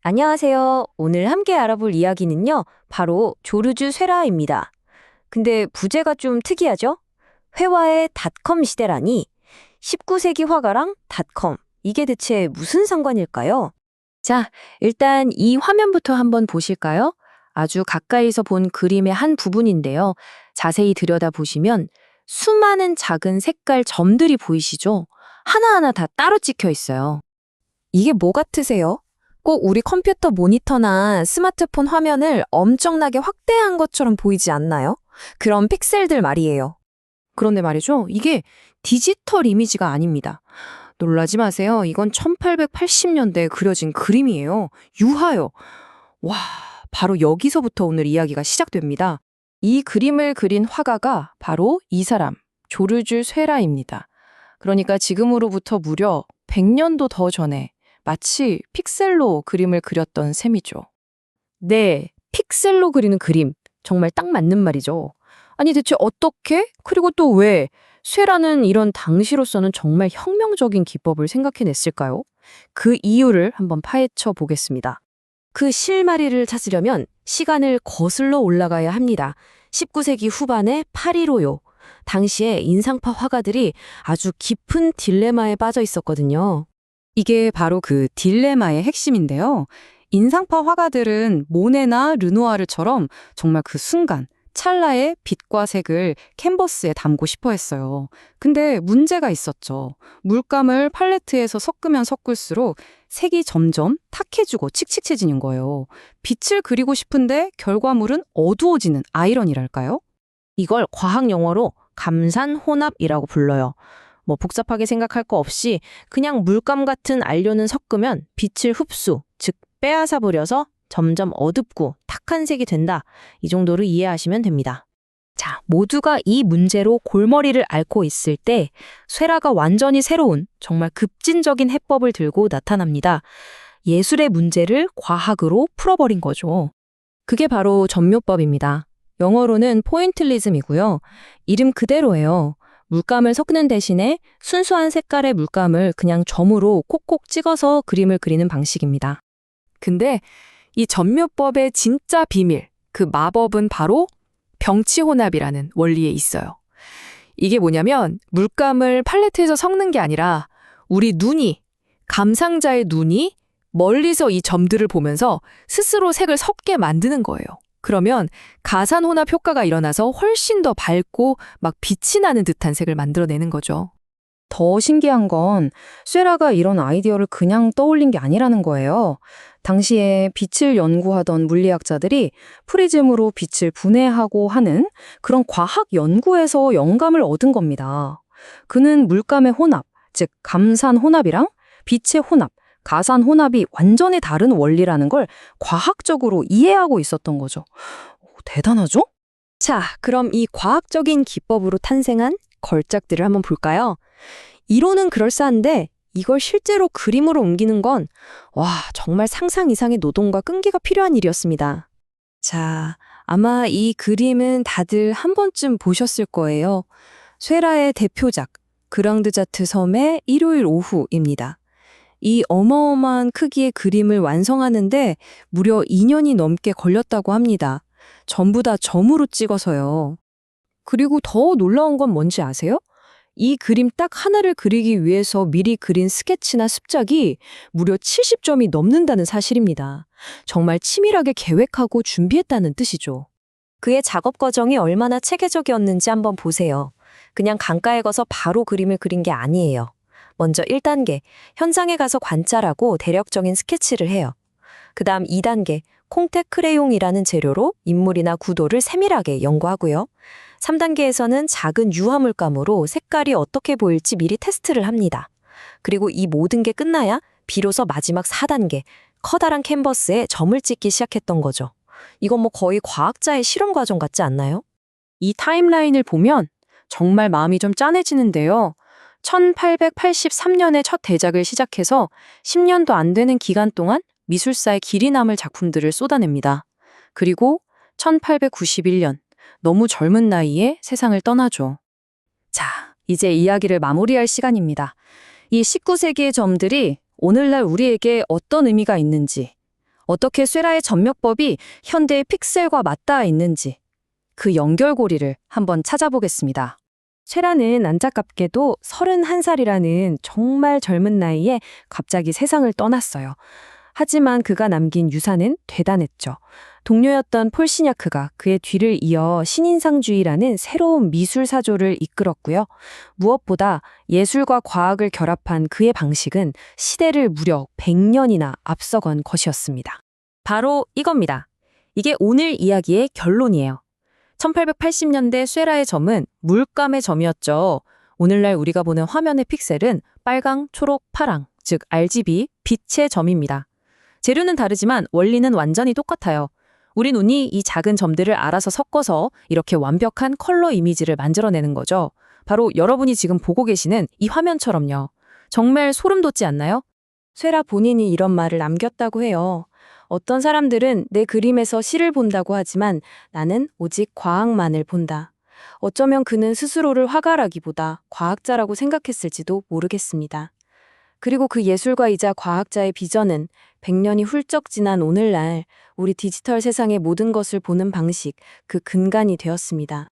안녕하세요. 오늘 함께 알아볼 이야기는요, 바로 조르주 쇠라입니다. 근데 부제가 좀 특이하죠? 회화의 닷컴 시대라니 19세기 화가랑 닷컴, 이게 대체 무슨 상관일까요? 자, 일단 이 화면부터 한번 보실까요? 아주 가까이서 본 그림의 한 부분인데요. 자세히 들여다보시면 수많은 작은 색깔 점들이 보이시죠? 하나하나 다 따로 찍혀 있어요. 이게 뭐 같으세요? 꼭 우리 컴퓨터 모니터나 스마트폰 화면을 엄청나게 확대한 것처럼 보이지 않나요? 그런 픽셀들 말이에요. 그런데 말이죠. 이게 디지털 이미지가 아닙니다. 놀라지 마세요. 이건 1880년대에 그려진 그림이에요. 유화요. 와, 바로 여기서부터 오늘 이야기가 시작됩니다. 이 그림을 그린 화가가 바로 이 사람, 조르주 쇠라입니다. 그러니까 지금으로부터 무려 100년도 더 전에 마치 픽셀로 그림을 그렸던 셈이죠. 네, 픽셀로 그리는 그림. 정말 딱 맞는 말이죠. 아니 대체 어떻게? 그리고 또 왜? 쇠라는 이런 당시로서는 정말 혁명적인 기법을 생각해냈을까요? 그 이유를 한번 파헤쳐 보겠습니다. 그 실마리를 찾으려면 시간을 거슬러 올라가야 합니다. 19세기 후반의 파리로요. 당시에 인상파 화가들이 아주 깊은 딜레마에 빠져 있었거든요. 이게 바로 그 딜레마의 핵심인데요. 인상파 화가들은 모네나 르누아르처럼 정말 그 순간, 찰나의 빛과 색을 캔버스에 담고 싶어 했어요. 근데 문제가 있었죠. 물감을 팔레트에서 섞으면 섞을수록 색이 점점 탁해지고 칙칙해지는 거예요. 빛을 그리고 싶은데 결과물은 어두워지는 아이러니랄까요? 이걸 과학 용어로 감산혼합이라고 불러요. 뭐 복잡하게 생각할 거 없이 그냥 물감 같은 안료는 섞으면 빛을 흡수, 즉 빼앗아 버려서 점점 어둡고 탁한 색이 된다. 이 정도로 이해하시면 됩니다. 자, 모두가 이 문제로 골머리를 앓고 있을 때 쇠라가 완전히 새로운 정말 급진적인 해법을 들고 나타납니다. 예술의 문제를 과학으로 풀어버린 거죠. 그게 바로 점묘법입니다. 영어로는 포인틀리즘이고요. 이름 그대로예요. 물감을 섞는 대신에 순수한 색깔의 물감을 그냥 점으로 콕콕 찍어서 그림을 그리는 방식입니다. 근데 이 점묘법의 진짜 비밀, 그 마법은 바로 병치혼합이라는 원리에 있어요. 이게 뭐냐면 물감을 팔레트에서 섞는 게 아니라 우리 눈이, 감상자의 눈이 멀리서 이 점들을 보면서 스스로 색을 섞게 만드는 거예요. 그러면 가산혼합 효과가 일어나서 훨씬 더 밝고 막 빛이 나는 듯한 색을 만들어내는 거죠. 더 신기한 건 쇠라가 이런 아이디어를 그냥 떠올린 게 아니라는 거예요. 당시에 빛을 연구하던 물리학자들이 프리즘으로 빛을 분해하고 하는 그런 과학 연구에서 영감을 얻은 겁니다. 그는 물감의 혼합, 즉 감산 혼합이랑 빛의 혼합, 가산 혼합이 완전히 다른 원리라는 걸 과학적으로 이해하고 있었던 거죠. 대단하죠? 자, 그럼 이 과학적인 기법으로 탄생한 걸작들을 한번 볼까요? 이론은 그럴싸한데 이걸 실제로 그림으로 옮기는 건 정말 상상 이상의 노동과 끈기가 필요한 일이었습니다. 자, 아마 이 그림은 다들 한 번쯤 보셨을 거예요. 쇠라의 대표작, 그랑드자트 섬의 일요일 오후입니다. 이 어마어마한 크기의 그림을 완성하는데 무려 2년이 넘게 걸렸다고 합니다. 전부 다 점으로 찍어서요. 그리고 더 놀라운 건 뭔지 아세요? 이 그림 딱 하나를 그리기 위해서 미리 그린 스케치나 습작이 무려 70점이 넘는다는 사실입니다. 정말 치밀하게 계획하고 준비했다는 뜻이죠. 그의 작업 과정이 얼마나 체계적이었는지 한번 보세요. 그냥 강가에 가서 바로 그림을 그린 게 아니에요. 먼저 1단계, 현장에 가서 관찰하고 대략적인 스케치를 해요. 그 다음 2단계, 콩텍 크레용이라는 재료로 인물이나 구도를 세밀하게 연구하고요. 3단계에서는 작은 유화물감으로 색깔이 어떻게 보일지 미리 테스트를 합니다. 그리고 이 모든 게 끝나야 비로소 마지막 4단계, 커다란 캔버스에 점을 찍기 시작했던 거죠. 이건 뭐 거의 과학자의 실험 과정 같지 않나요? 이 타임라인을 보면 정말 마음이 좀 짠해지는데요. 1883년에 첫 대작을 시작해서 10년도 안 되는 기간 동안 미술사에 길이 남을 작품들을 쏟아냅니다. 그리고 1891년, 너무 젊은 나이에 세상을 떠나죠. 자, 이제 이야기를 마무리할 시간입니다. 이 19세기의 점들이 오늘날 우리에게 어떤 의미가 있는지, 어떻게 쇠라의 전멸법이 현대의 픽셀과 맞닿아 있는지 그 연결고리를 한번 찾아보겠습니다. 쇠라는 안타깝게도 31살이라는 정말 젊은 나이에 갑자기 세상을 떠났어요. 하지만 그가 남긴 유산은 대단했죠. 동료였던 폴 시냐크가 그의 뒤를 이어 신인상주의라는 새로운 미술 사조를 이끌었고요. 무엇보다 예술과 과학을 결합한 그의 방식은 시대를 무려 100년이나 앞서건 것이었습니다. 바로 이겁니다. 이게 오늘 이야기의 결론이에요. 1880년대 쇠라의 점은 물감의 점이었죠. 오늘날 우리가 보는 화면의 픽셀은 빨강, 초록, 파랑, 즉 RGB, 빛의 점입니다. 재료는 다르지만 원리는 완전히 똑같아요. 우리 눈이 이 작은 점들을 알아서 섞어서 이렇게 완벽한 컬러 이미지를 만들어내는 거죠. 바로 여러분이 지금 보고 계시는 이 화면처럼요. 정말 소름 돋지 않나요? 쇠라 본인이 이런 말을 남겼다고 해요. 어떤 사람들은 내 그림에서 시를 본다고 하지만 나는 오직 과학만을 본다. 어쩌면 그는 스스로를 화가라기보다 과학자라고 생각했을지도 모르겠습니다. 그리고 그 예술가이자 과학자의 비전은 100년이 훌쩍 지난 오늘날 우리 디지털 세상의 모든 것을 보는 방식, 그 근간이 되었습니다.